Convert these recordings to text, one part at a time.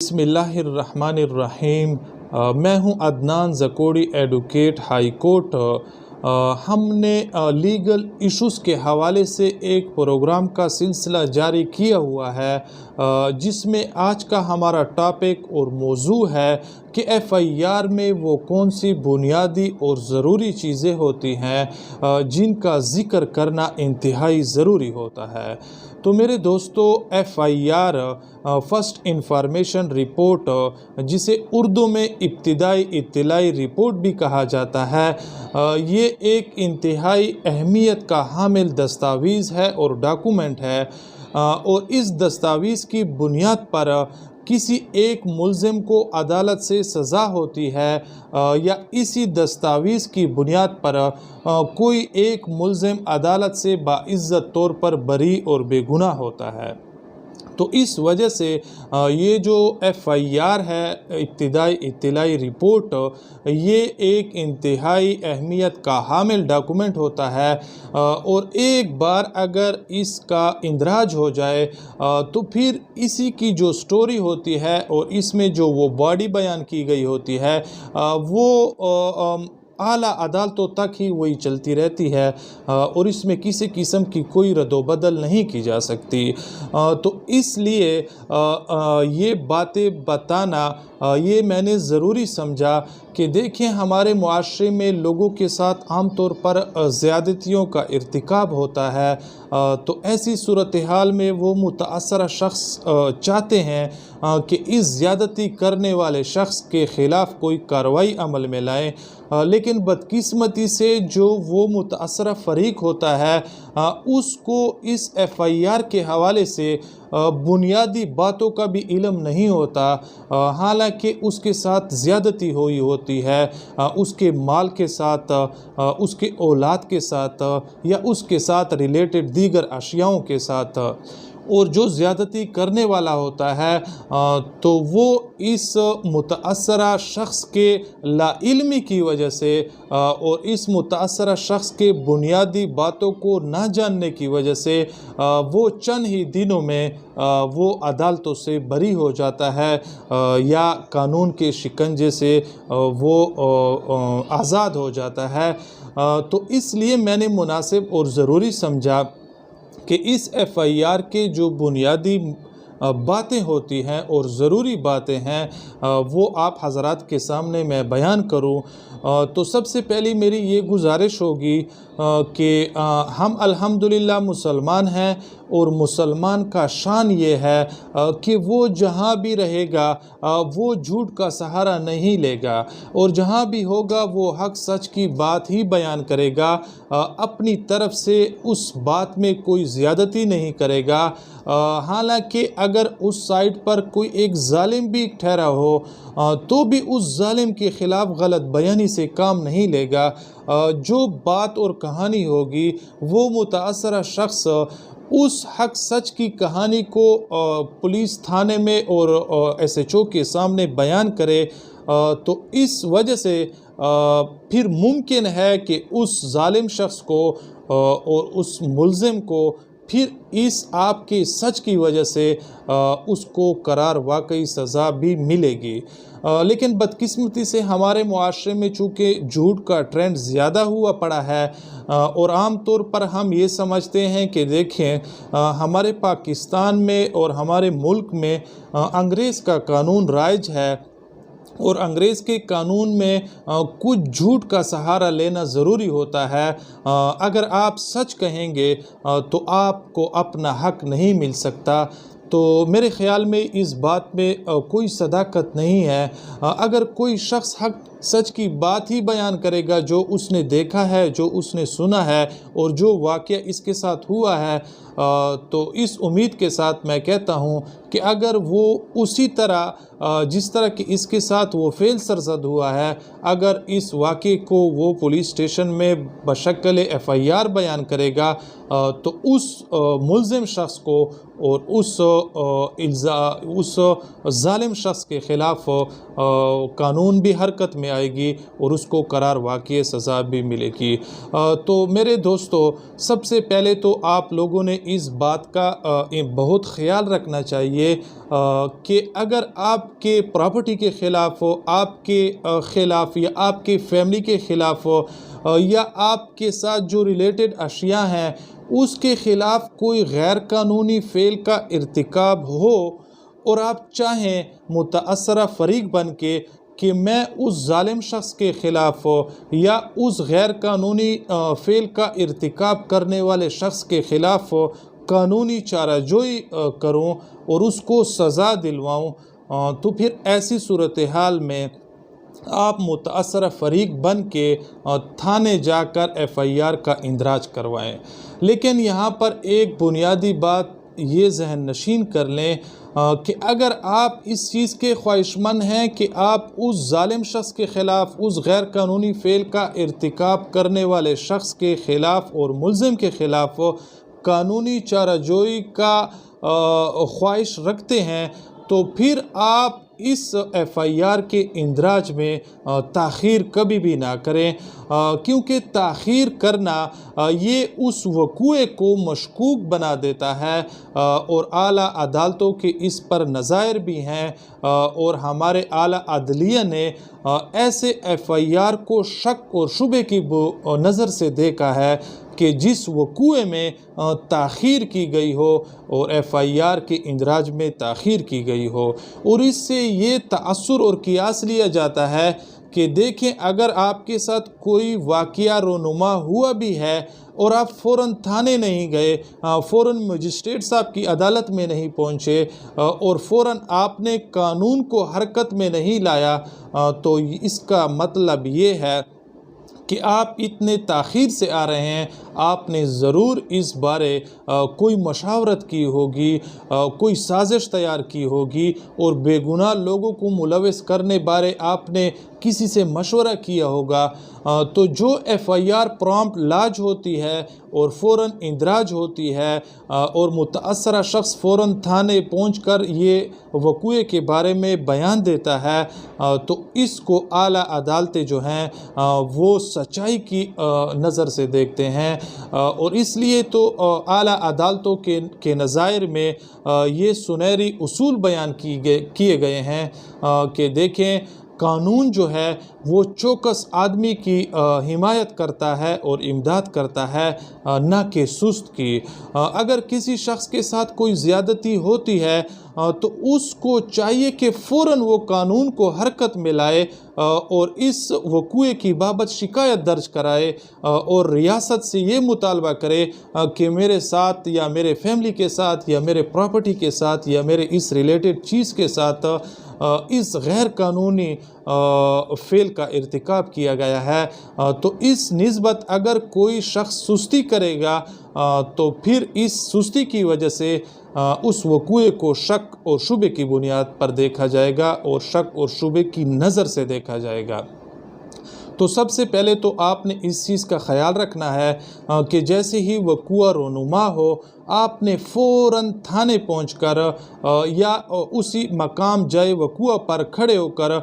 बिस्मिल्लाहिर्रहमानिर्रहीम। मैं हूं अदनान ज़कोड़ी, एडवोकेट हाई कोर्ट। हमने लीगल इश्यूज़ के हवाले से एक प्रोग्राम का सिलसिला जारी किया हुआ है, जिसमें आज का हमारा टॉपिक और मौजू है कि FIR में वो कौन सी बुनियादी और ज़रूरी चीज़ें होती हैं जिनका ज़िक्र करना इंतहाई ज़रूरी होता है। तो मेरे दोस्तों, FIR फ़र्स्ट इंफॉर्मेशन रिपोर्ट, जिसे उर्दू में इब्तिदाई इत्तलाई रिपोर्ट भी कहा जाता है, ये एक इंतहाई अहमियत का हामिल दस्तावेज़ है और डॉक्यूमेंट है। और इस दस्तावेज़ की बुनियाद पर किसी एक मुल्ज़िम को अदालत से सज़ा होती है, या इसी दस्तावेज़ की बुनियाद पर कोई एक मुल्ज़िम अदालत से बाइज़्ज़त तौर पर बरी और बेगुनाह होता है। तो इस वजह से ये जो FIR है, इब्तिदाई इत्तलाई रिपोर्ट, ये एक इंतहाई अहमियत का हामिल डॉक्यूमेंट होता है। और एक बार अगर इसका इंदराज हो जाए तो फिर इसी की जो स्टोरी होती है और इसमें जो वो बॉडी बयान की गई होती है, वो आला अदालतों तक ही वही चलती रहती है, और इसमें किसी किस्म की कोई रद्दोबदल नहीं की जा सकती। तो इसलिए ये बातें बताना ये मैंने ज़रूरी समझा कि देखें, हमारे मुआशरे में लोगों के साथ आम तौर पर ज़्यादतियों का इर्तिकाब होता है। तो ऐसी सूरत हाल में वो मुतासरा शख्स चाहते हैं कि इस ज़्यादती करने वाले शख्स के ख़िलाफ़ कोई कार्रवाई अमल में लाएं, लेकिन बदकिस्मती से जो वो मुतासरा फ़रीक होता है उसको इस FIR के हवाले से बुनियादी बातों का भी इल्म नहीं होता। हालांकि उसके साथ ज़्यादती हुई होती है, उसके माल के साथ, उसके औलाद के साथ, या उसके साथ रिलेटेड दीगर अशियाओं के साथ। और जो ज़्यादती करने वाला होता है तो वो इस मुतासरा शख्स के लाइल्मी की वजह से और इस मुतासरा शख्स के बुनियादी बातों को ना जानने की वजह से वो चंद ही दिनों में वो अदालतों से बरी हो जाता है, या कानून के शिकंजे से वो आज़ाद हो जाता है। तो इसलिए मैंने मुनासिब और ज़रूरी समझा कि इस FIR के जो बुनियादी बातें होती हैं और ज़रूरी बातें हैं वो आप हज़रात के सामने मैं बयान करूं। तो सबसे पहली मेरी ये गुजारिश होगी कि हम अल्हम्दुलिल्लाह मुसलमान हैं, और मुसलमान का शान ये है कि वो जहाँ भी रहेगा वो झूठ का सहारा नहीं लेगा, और जहाँ भी होगा वो हक सच की बात ही बयान करेगा, अपनी तरफ से उस बात में कोई ज़्यादती नहीं करेगा। हालांकि अगर उस साइड पर कोई एक जालिम भी ठहरा हो तो भी उस जालिम के ख़िलाफ़ गलत बयानी से काम नहीं लेगा। जो बात और कहानी होगी वो मुतासरा शख्स उस हक सच की कहानी को पुलिस थाने में और SHO के सामने बयान करे, तो इस वजह से फिर मुमकिन है कि उस जालिम शख्स को और उस मुल्ज़िम को फिर इस आपके सच की वजह से उसको करार वाकई सज़ा भी मिलेगी। लेकिन बदकिस्मती से हमारे मुआशरे में चूँकि झूठ का ट्रेंड ज़्यादा हुआ पड़ा है, और आम तौर पर हम ये समझते हैं कि देखें, हमारे पाकिस्तान में और हमारे मुल्क में अंग्रेज़ का कानून राइज है, और अंग्रेज़ के कानून में कुछ झूठ का सहारा लेना ज़रूरी होता है। अगर आप सच कहेंगे तो आपको अपना हक नहीं मिल सकता। तो मेरे ख़्याल में इस बात में कोई सदाकत नहीं है। अगर कोई शख्स हक सच की बात ही बयान करेगा, जो उसने देखा है, जो उसने सुना है, और जो वाक़या इसके साथ हुआ है, तो इस उम्मीद के साथ मैं कहता हूँ कि अगर वो उसी तरह जिस तरह कि इसके साथ वो फ़ेल सरज़द हुआ है, अगर इस वाक़े को वो पुलिस स्टेशन में बशक्ल FIR बयान करेगा, तो उस मुल्ज़िम शख्स को और उस जालिम शख्स के ख़िलाफ़ कानून भी हरकत में आएगी और उसको करार वाक़ई सज़ा भी मिलेगी। तो मेरे दोस्तों, सबसे पहले तो आप लोगों ने इस बात का बहुत ख़्याल रखना चाहिए कि अगर आपके प्रॉपर्टी के ख़िलाफ़ हो, आपके ख़िलाफ़ या आपके फैमिली के ख़िलाफ़ हो, या आपके साथ जो रिलेटेड अशिया हैं उसके ख़िलाफ़ कोई गैर कानूनी फ़ेल का इर्तिकाब हो और आप चाहें मुतअस्सरा फ़रीक बन के कि मैं उस ज़ालिम शख्स के ख़िलाफ़ या उस गैर कानूनी फ़ेल का इर्तिकाब करने वाले शख्स के ख़िलाफ़ कानूनी चाराजोई करूं और उसको सज़ा दिलवाऊं, तो फिर ऐसी सूरत हाल में आप मुतअस्सरा फ़रीक बन के थाने जाकर एफ़आईआर का इंदराज करवाएं। लेकिन यहाँ पर एक बुनियादी बात ये ज़हन नशीन कर लें कि अगर आप इस चीज़ के ख्वाहिशमंद हैं कि आप उस ज़ालिम शख्स के ख़िलाफ़, उस गैर कानूनी फ़ेल का इर्तिकाब करने वाले शख्स के ख़िलाफ़ और मुल्ज़िम के ख़िलाफ़ कानूनी चाराजोई का ख्वाहिश रखते हैं, तो फिर आप इस एफ़आईआर के इंदराज में ताख़ीर कभी भी ना करें, क्योंकि ताख़ीर करना ये उस वक़ूए को मशकूक बना देता है और आला अदालतों के इस पर नज़ायर भी हैं और हमारे आला अदलिया ने ऐसे एफ़आईआर को शक और शुबे की नज़र से देखा है कि जिस वक़ूए में ताख़ीर की गई हो और एफ़आईआर के इंदराज में ताख़ीर की गई हो, और इससे ये तअस्सुर और क़ियास लिया जाता है कि देखें, अगर आपके साथ कोई वाक़या रोनुमा हुआ भी है और आप फ़ौरन थाने नहीं गए, फ़ौरन मजिस्ट्रेट साहब की अदालत में नहीं पहुँचे और फ़ौरन आपने कानून को हरकत में नहीं लाया, तो इसका मतलब ये है कि आप इतने ताख़ीर से आ रहे हैं। आपने ज़रूर इस बारे कोई मशावरत की होगी, कोई साजिश तैयार की होगी और बेगुनाह लोगों को मुलविस करने बारे आपने किसी से मशवरा किया होगा। तो जो एफ़आईआर प्रॉम्प्ट लाज होती है और फ़ौरन इंदराज होती है और मुतअस्सरा शख्स फ़ौरन थाने पहुंचकर ये वक़ूए के बारे में बयान देता है, तो इसको आला अदालतें जो हैं वो सच्चाई की नज़र से देखते हैं और इसलिए तो आला अदालतों के नज़ायर में ये सुनहरी उसूल बयान किए गए हैं कि देखें, कानून जो है वो चौकस आदमी की हिमायत करता है और इमदाद करता है, ना कि सुस्त की। अगर किसी शख्स के साथ कोई ज़्यादती होती है तो उसको चाहिए कि फ़ौरन वो कानून को हरकत में लाए और इस वक़ूए की बाबत शिकायत दर्ज कराए और रियासत से ये मुतालबा करे कि मेरे साथ या मेरे फैमिली के साथ या मेरे प्रॉपर्टी के साथ या मेरे इस रिलेटेड चीज़ के साथ इस गैर कानूनी फ़ेल का इर्तिकाब किया गया है। तो इस निस्बत अगर कोई शख्स सुस्ती करेगा तो फिर इस सुस्ती की वजह से उस वक़ूए को शक और शुबे की बुनियाद पर देखा जाएगा और शक और शुबे की नज़र से देखा जाएगा। तो सबसे पहले तो आपने इस चीज़ का ख़याल रखना है कि जैसे ही वक़ूआ रोनुमा हो, आपने फ़ौरन थाने पहुंचकर या उसी मकाम जाए वक़ूआ पर खड़े होकर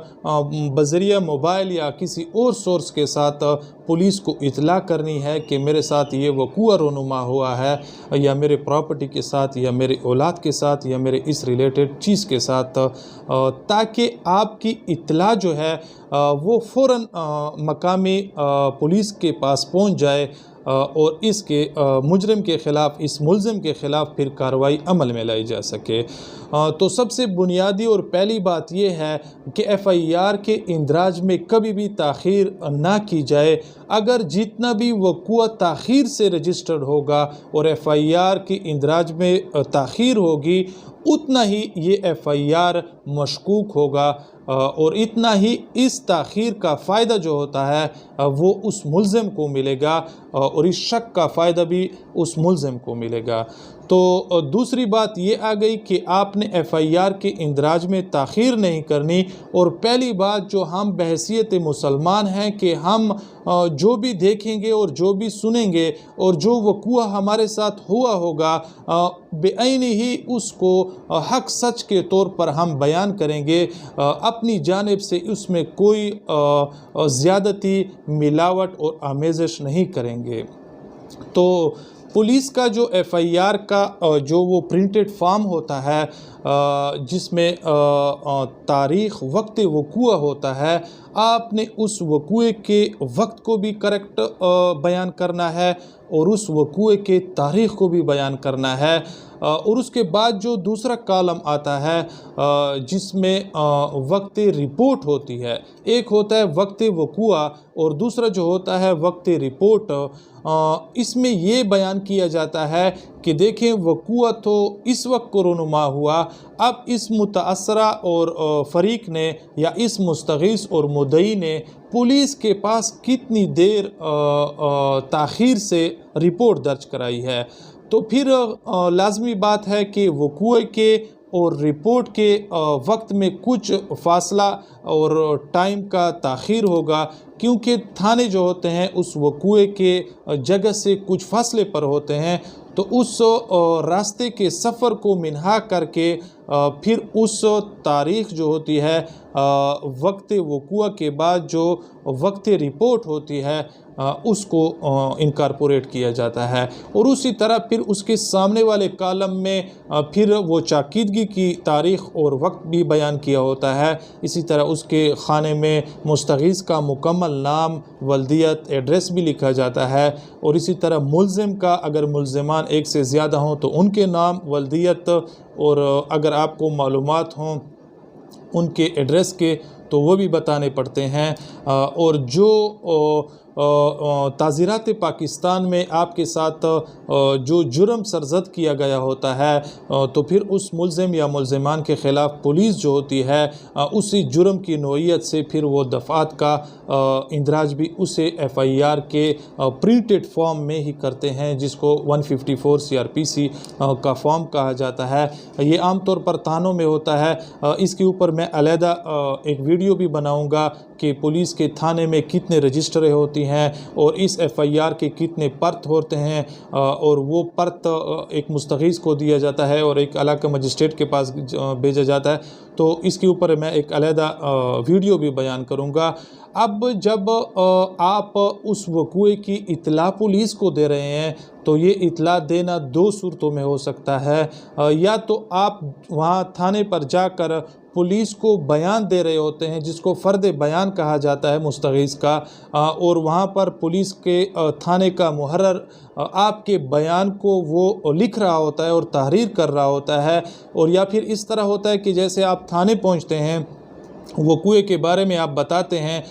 बज़रिया मोबाइल या किसी और सोर्स के साथ पुलिस को इत्तला करनी है कि मेरे साथ ये वक़ूआ रोनुमा हुआ है या मेरे प्रॉपर्टी के साथ या मेरे औलाद के साथ या मेरे इस रिलेटेड चीज़ के साथ, ताकि आपकी इत्तला जो है वो फ़ौरन मकामी पुलिस के पास पहुंच जाए और इसके मुजरिम के ख़िलाफ़, इस मुल्ज़िम के ख़िलाफ़ फिर कार्रवाई अमल में लाई जा सके। तो सबसे बुनियादी और पहली बात यह है कि एफ़आईआर के इंदराज में कभी भी ताख़ीर ना की जाए। अगर जितना भी वक़ूआ ताख़ीर से रजिस्टर्ड होगा और एफ़आईआर के इंदराज में ताख़ीर होगी, उतना ही ये एफ़आईआर मशकूक होगा और इतना ही इस ताख़ीर का फ़ायदा जो होता है वो उस मुल्ज़िम को मिलेगा और इस शक का फ़ायदा भी उस मुल्ज़िम को मिलेगा। तो दूसरी बात ये आ गई कि आपने एफ़आईआर के इंदराज में ताख़ीर नहीं करनी। और पहली बात जो हम बहैसियत मुसलमान हैं कि हम जो भी देखेंगे और जो भी सुनेंगे और जो वक़ूआ हमारे साथ हुआ होगा बेअैनी ही उसको हक़ सच के तौर पर हम बयान बयान करेंगे अपनी जानिब से उसमें कोई ज़्यादती, मिलावट और आमेज़श नहीं करेंगे। तो पुलिस का जो एफआईआर का जो वो प्रिंटेड फॉर्म होता है जिसमें तारीख़ वक्त वक़ूआ होता है, आपने उस वक़ूए के वक्त को भी करेक्ट बयान करना है और उस वक़ूए के तारीख़ को भी बयान करना है। और उसके बाद जो दूसरा कॉलम आता है जिसमें वक्त रिपोर्ट होती है, एक होता है वक्त वक़ूआ और दूसरा जो होता है वक्त रिपोर्ट। इसमें ये बयान किया जाता है कि देखें वक़ूआ तो इस वक्त को रूनुमा हुआ, अब इस मुतासरा और फ़रीक ने या इस मुस्तग़ीस और मुद्दई ने पुलिस के पास कितनी देर ताख़ीर से रिपोर्ट दर्ज कराई है। तो फिर लाज़मी बात है कि वक़ूए के और रिपोर्ट के वक्त में कुछ फ़ासला और टाइम का ताख़ीर होगा, क्योंकि थाने जो होते हैं उस वक़ूए के जगह से कुछ फ़ासले पर होते हैं। तो उस रास्ते के सफ़र को मिनहा करके फिर उस तारीख़ जो होती है वक्त वक़ूआ के बाद जो वक्त रिपोर्ट होती है उसको इनकॉर्पोरेट किया जाता है। और उसी तरह फिर उसके सामने वाले कॉलम में फिर वो चाकीदगी की तारीख़ और वक्त भी बयान किया होता है। इसी तरह उसके खाने में मुस्तग़ीस का मुकम्मल नाम, वल्दियत, एड्रेस भी लिखा जाता है। और इसी तरह मुल्ज़िम का, अगर मुल्ज़िमान एक से ज़्यादा हों तो उनके नाम, वल्दियत और अगर आपको मालूमात हों उनके एड्रेस के तो वो भी बताने पड़ते हैं। और जो ताज़ीरात पाकिस्तान में आपके साथ जो जुर्म सरज़द किया गया होता है तो फिर उस मुल्ज़िम या मुल्ज़िमान के ख़िलाफ़ पुलिस जो होती है उसी जुर्म की नौइयत से फिर वो दफ़ात का इंदराज भी उसे एफआईआर के प्रिंटेड फॉर्म में ही करते हैं, जिसको 154 सीआरपीसी का फॉर्म कहा जाता है। ये आम तौर पर थानों में होता है। इसके ऊपर मैं अलहदा एक वीडियो भी बनाऊंगा कि पुलिस के थाने में कितने रजिस्टरें होती हैं और इस एफआईआर के कितने पर्त होते हैं। और वो पर्त एक मुस्तग़ीस को दिया जाता है और एक इलाका मजिस्ट्रेट के पास भेजा जाता है। तो इसके ऊपर मैं एक अलहदा वीडियो भी बयान करूँगा। अब जब आप उस वक़ूए की इत्तला पुलिस को दे रहे हैं तो ये इत्तला देना दो सूरतों में हो सकता है। या तो आप वहाँ थाने पर जाकर पुलिस को बयान दे रहे होते हैं जिसको फ़र्द बयान कहा जाता है मुस्तग़ीस का, और वहाँ पर पुलिस के थाने का मुहर्रर आपके बयान को वो लिख रहा होता है और तहरीर कर रहा होता है। और या फिर इस तरह होता है कि जैसे आप थाने पहुँचते हैं, वक़ूए के बारे में आप बताते हैं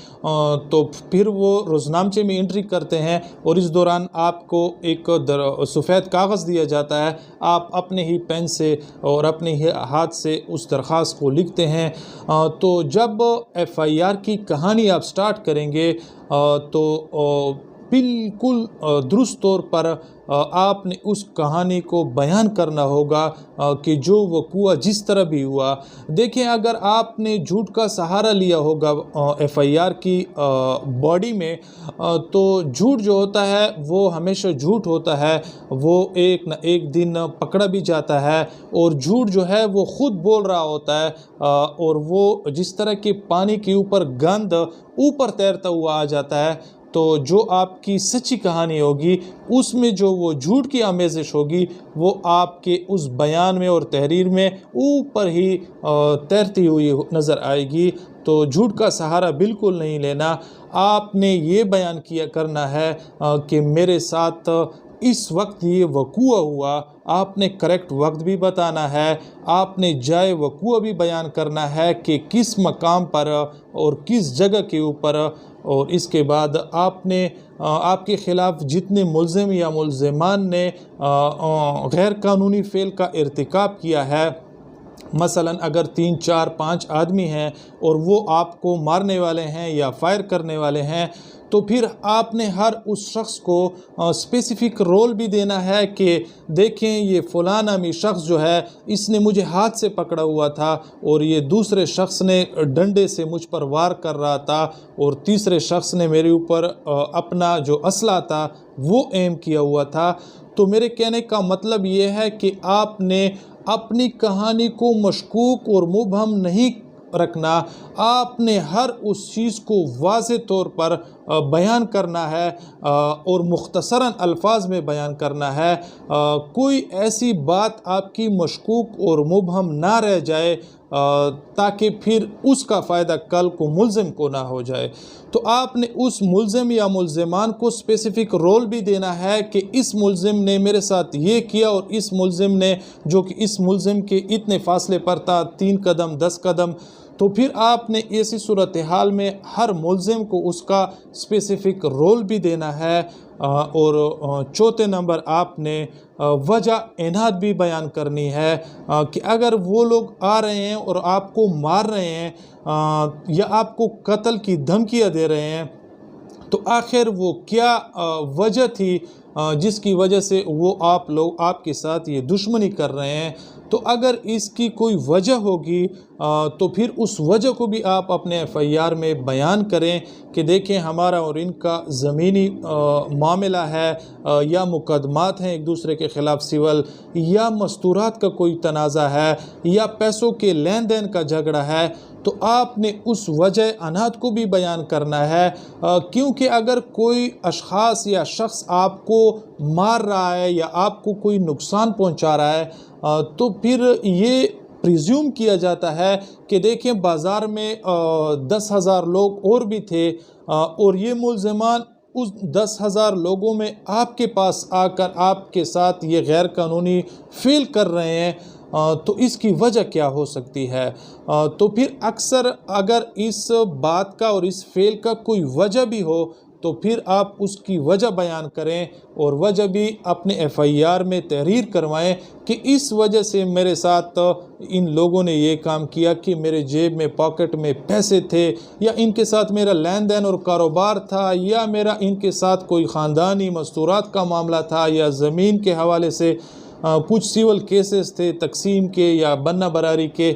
तो फिर वो रोज़नामचे में एंट्री करते हैं और इस दौरान आपको एक सफ़ेद कागज़ दिया जाता है। आप अपने ही पेन से और अपने ही हाथ से उस दरख्वास्त को लिखते हैं। तो जब एफआईआर की कहानी आप स्टार्ट करेंगे तो बिल्कुल दुरुस्त तौर पर आपने उस कहानी को बयान करना होगा कि जो वक़ूआ जिस तरह भी हुआ। देखें, अगर आपने झूठ का सहारा लिया होगा एफआईआर की बॉडी में तो झूठ जो होता है वो हमेशा झूठ होता है, वो एक न एक दिन पकड़ा भी जाता है। और झूठ जो है वो ख़ुद बोल रहा होता है और वो जिस तरह के पानी के ऊपर गंद ऊपर तैरता हुआ आ जाता है, तो जो आपकी सच्ची कहानी होगी उसमें जो वो झूठ की आमेज़श होगी वो आपके उस बयान में और तहरीर में ऊपर ही तैरती हुई नज़र आएगी। तो झूठ का सहारा बिल्कुल नहीं लेना। आपने ये बयान किया करना है कि मेरे साथ इस वक्त ये वक़ूआ हुआ। आपने करेक्ट वक्त भी बताना है, आपने जाए वक़ूआ भी बयान करना है कि किस मकाम पर और किस जगह के ऊपर। और इसके बाद आपने आपके ख़िलाफ़ जितने मुल्ज़िम या मुल्ज़िमान ने गैर कानूनी फ़ेल का इर्तिकाब किया है, मसलन अगर 3, 4, 5 आदमी हैं और वो आपको मारने वाले हैं या फायर करने वाले हैं, तो फिर आपने हर उस शख्स को स्पेसिफ़िक रोल भी देना है कि देखें ये फ़लाँ नामी शख्स जो है इसने मुझे हाथ से पकड़ा हुआ था और ये दूसरे शख्स ने डंडे से मुझ पर वार कर रहा था और तीसरे शख्स ने मेरे ऊपर अपना जो असला था वो एम किया हुआ था। तो मेरे कहने का मतलब ये है कि आपने अपनी कहानी को मशकूक और मुबहम नहीं रखना, आपने हर उस चीज़ को वाज़े तौर पर बयान करना है और मुख्तसरन अल्फाज में बयान करना है। कोई ऐसी बात आपकी मशकूक और मुबहम ना रह जाए ताकि फिर उसका फ़ायदा कल को मुल्ज़िम को ना हो जाए। तो आपने उस मुल्ज़िम या मुल्ज़िमान को स्पेसिफ़िक रोल भी देना है कि इस मुल्ज़िम ने मेरे साथ ये किया और इस मुल्ज़िम ने, जो कि इस मुल्ज़िम के इतने फ़ासले पर था, 3 कदम 10 कदम, तो फिर आपने ऐसी सूरत हाल में हर मुल्ज़िम को उसका स्पेसिफ़िक रोल भी देना है। और चौथे नंबर आपने वजह इनाद भी बयान करनी है कि अगर वो लोग आ रहे हैं और आपको मार रहे हैं या आपको कत्ल की धमकियाँ दे रहे हैं, तो आखिर वो क्या वजह थी जिसकी वजह से वो आप लोग आपके साथ ये दुश्मनी कर रहे हैं। तो अगर इसकी कोई वजह होगी तो फिर उस वजह को भी आप अपने एफआईआर में बयान करें कि देखें हमारा और इनका ज़मीनी मामला है या मुकदमात हैं एक दूसरे के ख़िलाफ़ सिविल, या मस्तूरात का कोई तनाज़ा है, या पैसों के लेन देन का झगड़ा है। तो आपने उस वजह अनाद को भी बयान करना है क्योंकि अगर कोई अशख़ास या शख्स आपको मार रहा है या आपको कोई नुकसान पहुंचा रहा है तो फिर ये प्रिज्यूम किया जाता है कि देखें बाज़ार में 10,000 लोग और भी थे और ये मुल्ज़िमान उस 10,000 लोगों में आपके पास आकर आपके साथ ये गैर कानूनी फ़ेल कर रहे हैं, तो इसकी वजह क्या हो सकती है। तो फिर अक्सर अगर इस बात का और इस फ़ेल का कोई वजह भी हो तो फिर आप उसकी वजह बयान करें और वजह भी अपने एफआईआर में तहरीर करवाएं कि इस वजह से मेरे साथ इन लोगों ने ये काम किया कि मेरे जेब में पॉकेट में पैसे थे, या इनके साथ मेरा लेन देन और कारोबार था, या मेरा इनके साथ कोई ख़ानदानी मस्तूरात का मामला था, या ज़मीन के हवाले से कुछ सिविल केसेस थे तकसीम के या बन्ना बरारी के।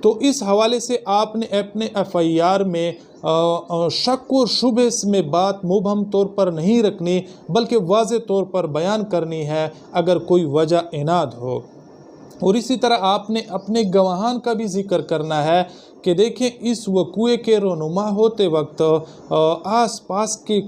तो इस हवाले से आपने अपने एफआईआर में शक और शुबे में बात मुबहम तौर पर नहीं रखनी बल्कि वाज़े तौर पर बयान करनी है अगर कोई वजह इनाद हो। और इसी तरह आपने अपने गवाहान का भी जिक्र करना है कि देखें इस वक़ूए के रोनुमा होते वक्त आस पास के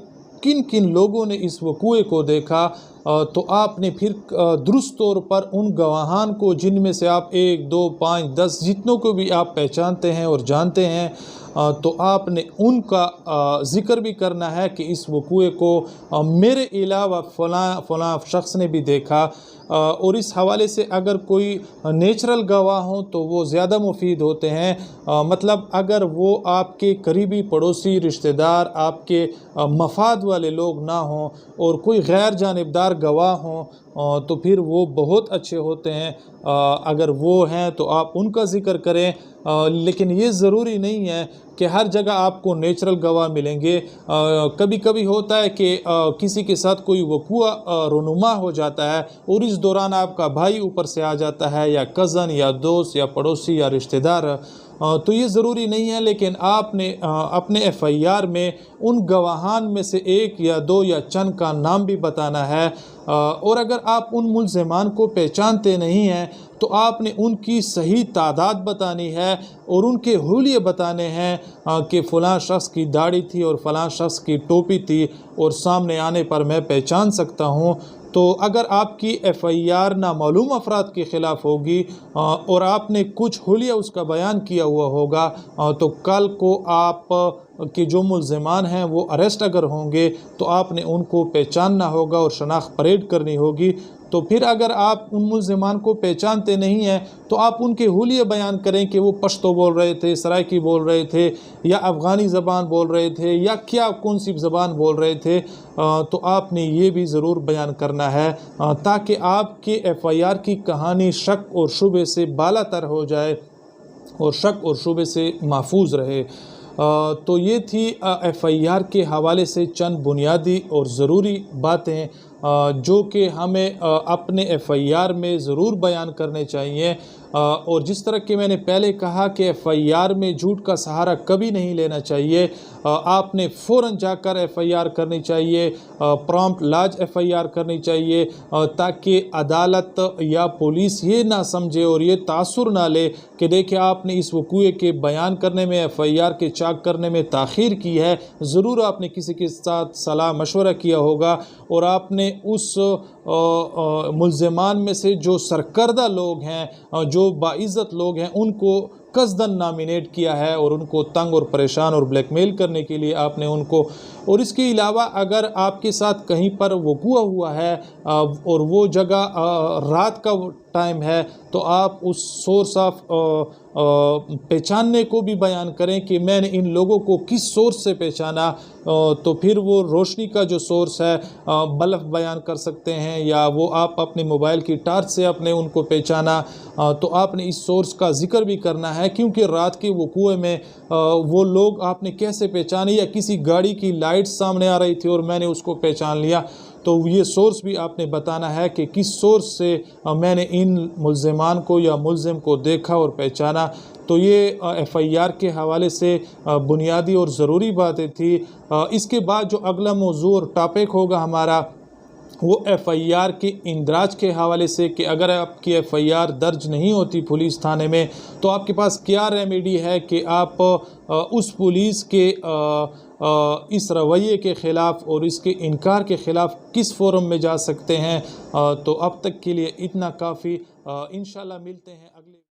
किन किन लोगों ने इस वक़ूए को देखा, तो आपने फिर दुरुस्त तौर पर उन गवाहान को, जिनमें से आप 1, 2, 5, 10 जितनों को भी आप पहचानते हैं और जानते हैं, तो आपने उनका ज़िक्र भी करना है कि इस वक़ूए को मेरे अलावा फ़लाँ शख्स ने भी देखा। और इस हवाले से अगर कोई नेचुरल गवाह हों तो वो ज़्यादा मुफीद होते हैं। मतलब अगर वो आपके करीबी पड़ोसी रिश्तेदार, आपके मफाद वाले लोग ना हों और कोई गैर जानिबदार गवाह हों तो फिर वो बहुत अच्छे होते हैं। अगर वो हैं तो आप उनका ज़िक्र करें, लेकिन ये ज़रूरी नहीं है कि हर जगह आपको नेचुरल गवाह मिलेंगे। कभी कभी होता है कि किसी के साथ कोई वक़ूआ रोनुमा हो जाता है और इस दौरान आपका भाई ऊपर से आ जाता है, या कज़न या दोस्त या पड़ोसी या रिश्तेदार, तो ये ज़रूरी नहीं है। लेकिन आपने अपने एफआईआर में उन गवाहान में से 1 या 2 या चंद का नाम भी बताना है। और अगर आप उन मुल्ज़िमान को पहचानते नहीं हैं तो आपने उनकी सही तादाद बतानी है और उनके हुलिये बताने हैं कि फ़लाँ शख्स की दाढ़ी थी और फ़लाँ शख्स की टोपी थी और सामने आने पर मैं पहचान सकता हूँ। तो अगर आपकी एफआईआर नामालूम अफराद के ख़िलाफ़ होगी और आपने कुछ हुलिया उसका बयान किया हुआ होगा तो कल को आप कि जो मुल्ज़िमान हैं वो अरेस्ट अगर होंगे तो आपने उनको पहचानना होगा और शनाख्त परेड करनी होगी। तो फिर अगर आप उन मुल्ज़िमान को पहचानते नहीं हैं तो आप उनके हुलिये बयान करें कि वो पश्तो बोल रहे थे, सराइकी बोल रहे थे, या अफ़गानी ज़बान बोल रहे थे, या क्या कौन सी ज़बान बोल रहे थे। तो आपने ये भी ज़रूर बयान करना है ताकि आपके एफआईआर की कहानी शक और शुबे से बालातर हो जाए और शक और शुबे से महफूज रहे। तो ये थी एफआईआर के हवाले से चंद बुनियादी और ज़रूरी बातें। जो कि हमें अपने एफआईआर में ज़रूर बयान करने चाहिए। और जिस तरह कि मैंने पहले कहा कि एफआईआर में झूठ का सहारा कभी नहीं लेना चाहिए। आपने फ़ौरन जाकर एफआईआर करनी चाहिए, प्रॉम्प्ट लॉज एफआईआर करनी चाहिए, ताकि अदालत या पुलिस ये ना समझे और ये तासुर ना ले कि देखिए आपने इस वक़ूए के बयान करने में, एफआईआर के चाक करने में ताख़ीर की है। ज़रूर आपने किसी के साथ सलाह मशवरा किया होगा और आपने उस मुल्ज़िमान में से जो सरकर्दा लोग हैं, जो बाइज़्ज़त लोग हैं, उनको कसदन नॉमिनेट किया है और उनको तंग और परेशान और ब्लैकमेल करने के लिए आपने उनको। और इसके अलावा अगर आपके साथ कहीं पर वक़ूआ हुआ है और वो जगह रात का टाइम है, तो आप उस सोर्स ऑफ पहचानने को भी बयान करें कि मैंने इन लोगों को किस सोर्स से पहचाना। तो फिर वो रोशनी का जो सोर्स है बल्ब बयान कर सकते हैं, या वो आप अपने मोबाइल की टार्च से आपने उनको पहचाना। तो आपने इस सोर्स का ज़िक्र भी करना है, क्योंकि रात के वक़ूए में वो लोग आपने कैसे पहचाने, या किसी गाड़ी की लाइट सामने आ रही थी और मैंने उसको पहचान लिया। तो ये सोर्स भी आपने बताना है कि किस सोर्स से मैंने इन मुल्ज़िमान को या मुल्ज़िम को देखा और पहचाना। तो ये एफआईआर के हवाले से बुनियादी और ज़रूरी बातें थी। इसके बाद जो अगला मौज़ू और टॉपिक होगा हमारा, वो एफआईआर के इंदराज के हवाले से, कि अगर आपकी एफआईआर दर्ज नहीं होती पुलिस थाने में, तो आपके पास क्या रेमेडी है कि आप उस पुलिस के इस रवैये के ख़िलाफ़ और इसके इनकार के ख़िलाफ़ किस फोरम में जा सकते हैं। तो अब तक के लिए इतना काफ़ी। इंशाल्लाह मिलते हैं।